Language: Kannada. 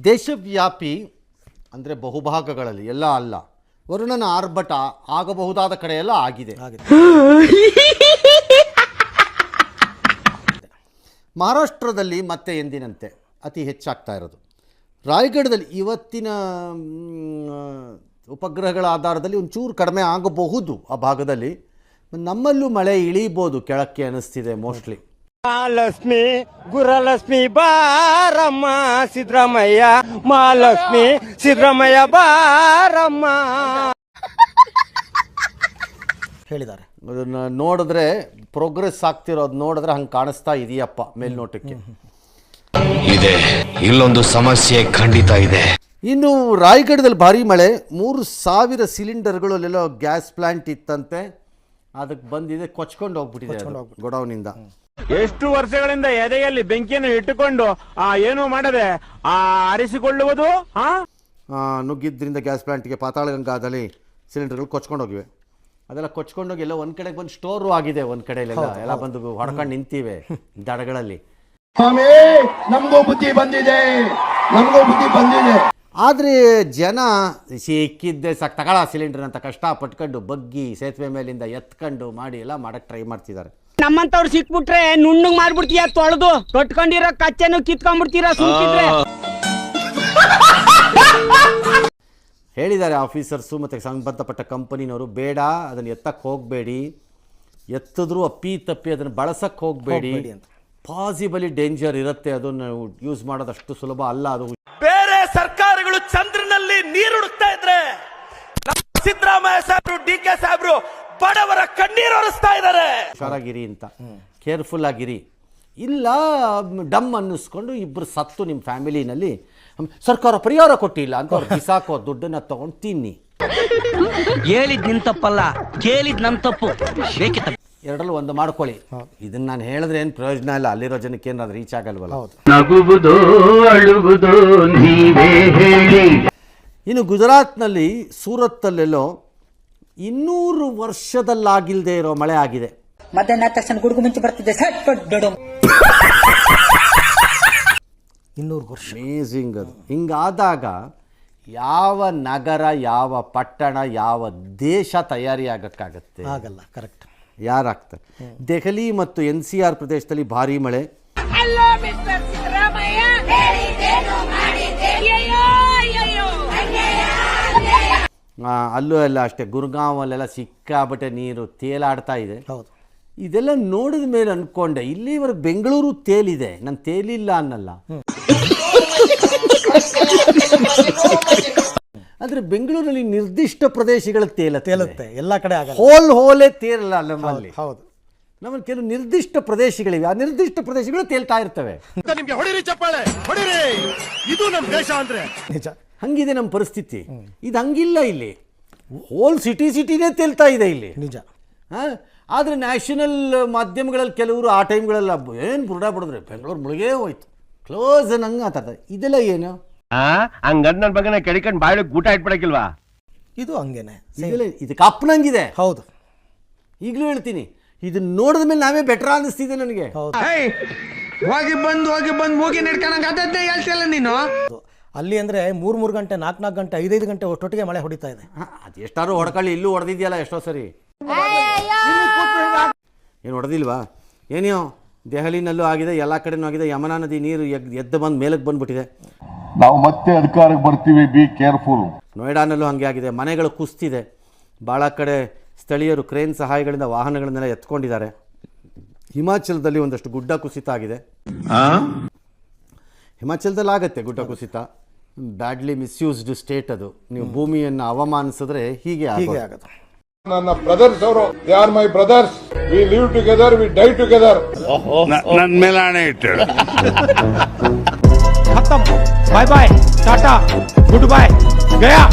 ದೇಶವ್ಯಾಪಿ ಅಂದರೆ ಬಹುಭಾಗಗಳಲ್ಲಿ ಎಲ್ಲ ಅಲ್ಲ, ವರುಣನ ಆರ್ಭಟ ಆಗಬಹುದಾದ ಕಡೆ ಎಲ್ಲ ಆಗಿದೆ. ಮಹಾರಾಷ್ಟ್ರದಲ್ಲಿ ಮತ್ತೆ ಎಂದಿನಂತೆ ಅತಿ ಹೆಚ್ಚಾಗ್ತಾ ಇರೋದು. ರಾಯಗಢದಲ್ಲಿ ಇವತ್ತಿನ ಉಪಗ್ರಹಗಳ ಆಧಾರದಲ್ಲಿ ಒಂಚೂರು ಕಡಿಮೆ ಆಗಬಹುದು ಆ ಭಾಗದಲ್ಲಿ. ನಮ್ಮಲ್ಲೂ ಮಳೆ ಇಳಿಬೋದು ಕೆಳಕ್ಕೆ ಅನ್ನಿಸ್ತಿದೆ ಮೋಸ್ಟ್ಲಿ. ಮಹಾಲಕ್ಷ್ಮಿ ಗುರಲಕ್ಷ್ಮಿ ಬಾರಮ್ಮ ಸಿದ್ದರಾಮಯ್ಯ, ಮಹಾಲಕ್ಷ್ಮಿ ಸಿದ್ದರಾಮಯ್ಯ ಬಾರಮ್ಮ ಹೇಳಿದ್ದಾರೆ. ಅದನ್ನು ನೋಡಿದ್ರೆ ಪ್ರೋಗ್ರೆಸ್ ಆಗ್ತಿರೋದು ನೋಡಿದ್ರೆ ಹಂಗೆ ಕಾಣಿಸ್ತಾ ಇದೆಯಪ್ಪ ಮೇಲ್ನೋಟಕ್ಕೆ. ಇದೆ, ಇಲ್ಲೊಂದು ಸಮಸ್ಯೆ ಖಂಡಿತ ಇದೆ. ಇನ್ನು ರಾಯಗಢದಲ್ಲಿ ಭಾರಿ ಮಳೆ, 3000 ಸಿಲಿಂಡರ್ಗಳು ಅಲ್ಲೆಲ್ಲೋ ಗ್ಯಾಸ್ ಪ್ಲಾಂಟ್ ಇತ್ತಂತೆ, ಅದಕ್ಕೆ ಬಂದಿದೆ ಕೊಚ್ಕೊಂಡು ಹೋಗ್ಬಿಟ್ಟಿದೆ ಗೋಡೌನಿಂದ. ಎಷ್ಟು ವರ್ಷಗಳಿಂದ ಎದೆಯಲ್ಲಿ ಬೆಂಕಿಯನ್ನು ಇಟ್ಟುಕೊಂಡು ಏನು ಮಾಡದೆ ಆರಿಸಿಕೊಳ್ಳುವುದು ನುಗ್ಗಿದ್ರಿಂದ ಗ್ಯಾಸ್ ಪ್ಲಾಂಟ್ಗೆ ಪಾತಾಳಗಂಗಾದಲ್ಲಿ ಸಿಲಿಂಡರ್ಗಳು ಕೊಚ್ಕೊಂಡು ಹೋಗಿವೆ. ಅದೆಲ್ಲ ಕೊಚ್ಕೊಂಡೋಗಿ ಎಲ್ಲ ಒಂದು ಕಡೆಗೆ ಬಂದು ಸ್ಟೋರು ಆಗಿದೆ, ಒಂದು ಕಡೆಯಲ್ಲೆಲ್ಲ ಎಲ್ಲ ಬಂದು ಹೊಡ್ಕೊಂಡು ನಿಂತಿವೆ ದಡಗಳಲ್ಲಿ. ನಮಗೂ ಬುದ್ಧಿ ಬಂದಿದೆ. ಆದರೆ ಜನ ಸಿಕ್ಕಿದ್ದೆ ಸಾಕು ತಗೊಳ ಸಿಲಿಂಡರ್ ಅಂತ ಕಷ್ಟಪಟ್ಕೊಂಡು ಬಗ್ಗಿ ಸೇತುವೆ ಮೇಲಿಂದ ಎತ್ಕೊಂಡು ಮಾಡಿ ಎಲ್ಲ ಮಾಡಕ್ಕೆ ಟ್ರೈ ಮಾಡ್ತಿದ್ದಾರೆ. ನಮ್ಮಂತವ್ರು ಸಿಕ್ಬಿಟ್ರೆ ನುಣ್ಣಗ್ ಮಾಡ್ಬಿಡ್ತೀಯ, ತೊಳೆದು ಕಟ್ಕೊಂಡಿರೋ ಕಚ್ಚೆನು ಕಿತ್ಕೊಂಡ್ಬಿಡ್ತೀರಾ ಸುಮ್ಕಿದ್ರೆ. ಹೇಳಿದ್ದಾರೆ ಆಫೀಸರ್ಸು ಮತ್ತು ಸಂಬಂಧಪಟ್ಟ ಕಂಪನಿನವರು, ಬೇಡ ಅದನ್ನು ಎತ್ತಕ್ಕೆ ಹೋಗಬೇಡಿ, ಎತ್ತಿದ್ರೂ ಅಪ್ಪಿ ತಪ್ಪಿ ಅದನ್ನು ಬಳಸಕ್ಕೆ ಹೋಗಬೇಡಿ, ಪಾಸಿಬಲಿ ಡೇಂಜರ್ ಇರುತ್ತೆ, ಅದನ್ನು ಯೂಸ್ ಮಾಡೋದಷ್ಟು ಸುಲಭ ಅಲ್ಲ. ಅದು ಬೇರೆ ಸರ್ಕಾರಗಳು ಚಂದ್ರನಲ್ಲಿ ನೀರು ಹುಡುಕ್ತಾ ಇದ್ರೆ ಸಿದ್ದರಾಮಯ್ಯ ಸಾಹೇಬ್ರು, DK ಸಾಹೇಬ್ರು ಬಡವರ ಕಣ್ಣೀರು ಒರೆಸ್ತಾ ಇದ್ದಾರೆ. ಹುಷಾರಾಗಿರಿ ಅಂತ, ಕೇರ್ಫುಲ್ ಆಗಿರಿ. ಇಲ್ಲ ಡಮ್ ಅನ್ನಿಸ್ಕೊಂಡು ಇಬ್ಬರು ಸತ್ತು ನಿಮ್ಮ ಫ್ಯಾಮಿಲಿನಲ್ಲಿ ಸರ್ಕಾರ ಪರಿಹಾರ ಕೊಟ್ಟಿಲ್ಲ ಅಂತ ಅವ್ರು ಬಿಸಾಕೋ ದುಡ್ಡನ್ನ ತಗೊಂಡು ತಿನ್ನಿ. ಹೇಳಿದ್ ನಿನ್ ತಪ್ಪಲ್ಲ, ಕೇಳಿದ್ ನಮ್ ತಪ್ಪು. ಎರಡಲ್ಲೂ ಒಂದು ಮಾಡ್ಕೊಳ್ಳಿ. ಇದನ್ನ ನಾನು ಹೇಳಿದ್ರೆ ಏನು ಪ್ರಯೋಜನ ಇಲ್ಲ, ಅಲ್ಲಿರೋ ಜನಕ್ಕೆ ಏನಾದ್ರು ರೀಚ್ ಆಗಲ್ವಲ್ಲ. ನಗುವುದು ಅಳುವುದು ನೀವೇ ಹೇಳಿ. ಇನ್ನು ಗುಜರಾತ್ನಲ್ಲಿ ಸೂರತ್ತಲ್ಲೆಲ್ಲೋ 200 ವರ್ಷದಲ್ಲಾಗಿಲ್ಲದೆ ಇರೋ ಮಳೆ ಆಗಿದೆ. ಮಧ್ಯಾಹ್ನ ತಕ್ಷಣ ಗುಡುಗು ಮಿಂಚು ಬರ್ತಿದೆ. 200 ವರ್ಷ. ಅಮೇಝಿಂಗ್ ಅದು. ಹಿಂಗಾದಾಗ ಯಾವ ನಗರ, ಯಾವ ಪಟ್ಟಣ, ಯಾವ ದೇಶ ತಯಾರಿ ಆಗಕ್ಕಾಗತ್ತೆ? ಆಗಲ್ಲ. ಕರೆಕ್ಟ್. ಯಾರಾಗ್ತಾರೆ? ದೆಹಲಿ ಮತ್ತು NCR ಪ್ರದೇಶದಲ್ಲಿ ಭಾರಿ ಮಳೆ. ಅಲ್ಲೂ ಎಲ್ಲ ಅಷ್ಟೇ, ಗುರ್ಗಾಂವಲ್ಲೆಲ್ಲ ಸಿಕ್ಕಾಬಟ್ಟೆ ನೀರು ತೇಲಾಡ್ತಾ ಇದೆ. ಹೌದು. ಇದೆಲ್ಲ ನೋಡಿದ ಮೇಲೆ ಅನ್ಕೊಂಡೆ, ಇಲ್ಲಿವರೆಗೆ ಬೆಂಗಳೂರು ತೇಲಿದೆ, ನಾನು ತೇಲಿಲ್ಲ ಅನ್ನಲ್ಲ. ಆದರೆ ಬೆಂಗಳೂರಲ್ಲಿ ನಿರ್ದಿಷ್ಟ ಪ್ರದೇಶಗಳು ತೇಲುತ್ತೆ, ಎಲ್ಲ ಕಡೆ ಆಗಲ್ಲ. ಹೋಲೇ ತೇಲಲ್ಲ ನಮ್ಮಲ್ಲಿ. ಹೌದು. ನಮ್ಮಲ್ಲಿ ಕೆಲವು ನಿರ್ದಿಷ್ಟ ಪ್ರದೇಶಗಳಿವೆ, ಆ ನಿರ್ದಿಷ್ಟ ಪ್ರದೇಶಗಳು ತೇಲ್ತಾ ಇರ್ತವೆ. ನಿಮ್ಗೆ ಹೊಡಿರಿ ಚಪ್ಪಾಳೆ, ಹೊಡಿರಿ, ಇದು ನಮ್ಮ ದೇಶ ಅಂದ್ರೆ ನಿಜ. ಹಂಗಿದೆ ನಮ್ಮ ಪರಿಸ್ಥಿತಿ. ಇದು ಹಂಗಿಲ್ಲ, ಇಲ್ಲಿ ಹೋಲ್ ಸಿಟಿನೇ ತೇಲ್ತಾ ಇದೆ ಇಲ್ಲಿ. ನಿಜ. ಆದರೆ ನ್ಯಾಷನಲ್ ಮಾಧ್ಯಮಗಳಲ್ಲಿ ಕೆಲವರು ಆ ಟೈಮ್ಗಳೆಲ್ಲ ಏನು ಬುರುಡ ಬಿಡಿದ್ರೆ ಬೆಂಗಳೂರು ಮುಳುಗೇ ಹೋಯ್ತು, ಕ್ಲೋಸ್ ಅನ್ನಂಗೆ ಮಾತಾಡ್ತಾರೆ. ಇದೆಲ್ಲ ಏನು ಹಂಗಂದ್ ನನ್ ಬಗ್ಗೆ ಕೆಡಿಕೊಂಡು ಬಾಳೆ ಊಟ ಇಟ್ಬಿಡಕಿಲ್ವಾ? ಇದು ಹಂಗೇನೆ, ಇದಕ್ಕೆ ಅಪ್ಪನಂಗಿದೆ. ಹೌದು. ಈಗಲೂ ಹೇಳ್ತೀನಿ, ಇದನ್ನ ನೋಡಿದ ಮೇಲೆ ನಾವೇ ಬೆಟರ್ ಅನ್ನಿಸ್ತಿದೆ ನನಗೆ. ಹೋಗಿ ಬಂದು ಮೂಗಿ ನಡ್ಕೊಂಡಂಗ ಅದನ್ನೇ ಹೇಳ್ತಿಲ್ಲ ನೀನು. ಅಲ್ಲಿ ಅಂದ್ರೆ 3 ಗಂಟೆ 4 ಗಂಟೆ 5 ಗಂಟೆ ಒಟ್ಟೊಟ್ಟಿಗೆ ಮಳೆ ಹೊಡಿತಾ ಇದೆ. ಅದು ಎಷ್ಟಾರು ಹೊಡ್ಕೊಳ್ಳಿ, ಇಲ್ಲೂ ಹೊಡೆದಿದ್ಯಲ್ಲ ಎಷ್ಟೋ ಸರಿ. ಏನು ಹೊಡೆದಿಲ್ವಾ? ಏನೋ ದೆಹಲಿನಲ್ಲೂ ಆಗಿದೆ, ಎಲ್ಲ ಕಡೆನೂ ಆಗಿದೆ. ಯಮುನಾ ನದಿ ನೀರು ಎದ್ದು ಬಂದು ಮೇಲಕ್ಕೆ ಬಂದ್ಬಿಟ್ಟಿದೆ. ನಾವು ಮತ್ತೆ ಅಧಿಕಾರಕ್ಕೆ ಬರ್ತೀವಿ, ಬಿ ಕೇರ್ಫುಲ್. ನೋಯ್ಡಾನಲ್ಲೂ ಹಾಗೆ ಆಗಿದೆ, ಮನೆಗಳು ಕುಸ್ತಿದೆ. ಭಾಳ ಕಡೆ ಸ್ಥಳೀಯರು ಕ್ರೇನ್ ಸಹಾಯಗಳಿಂದ ವಾಹನಗಳನ್ನೆಲ್ಲ ಎತ್ಕೊಂಡಿದ್ದಾರೆ. ಹಿಮಾಚಲದಲ್ಲಿ ಒಂದಷ್ಟು ಗುಡ್ಡ ಕುಸಿತ ಆಗಿದೆ. ಹಿಮಾಚಲದಲ್ಲಿ ಆಗುತ್ತೆ ಗುಡ್ಡ ಕುಸಿತ. ಬ್ಯಾಡ್ಲಿ ಮಿಸ್ಯೂಸ್ಡ್ ಸ್ಟೇಟ್ ಅದು. ನೀವು ಭೂಮಿಯನ್ನು ಅವಮಾನಿಸಿದ್ರೆ ಹೀಗೆ ಆಗೋದು. ನನ್ನ ಬ್ರದರ್ಸ್ ಅವರು, they are my brothers, we live together, we die together. ನನ್ನ ಮೇಲೆ ಆಣೆ ಇಟ್ಟು. ಬಾಯ್ ಬಾಯ್, ಟಾಟಾ, ಗುಡ್ ಬಾಯ್, ಗಯಾ.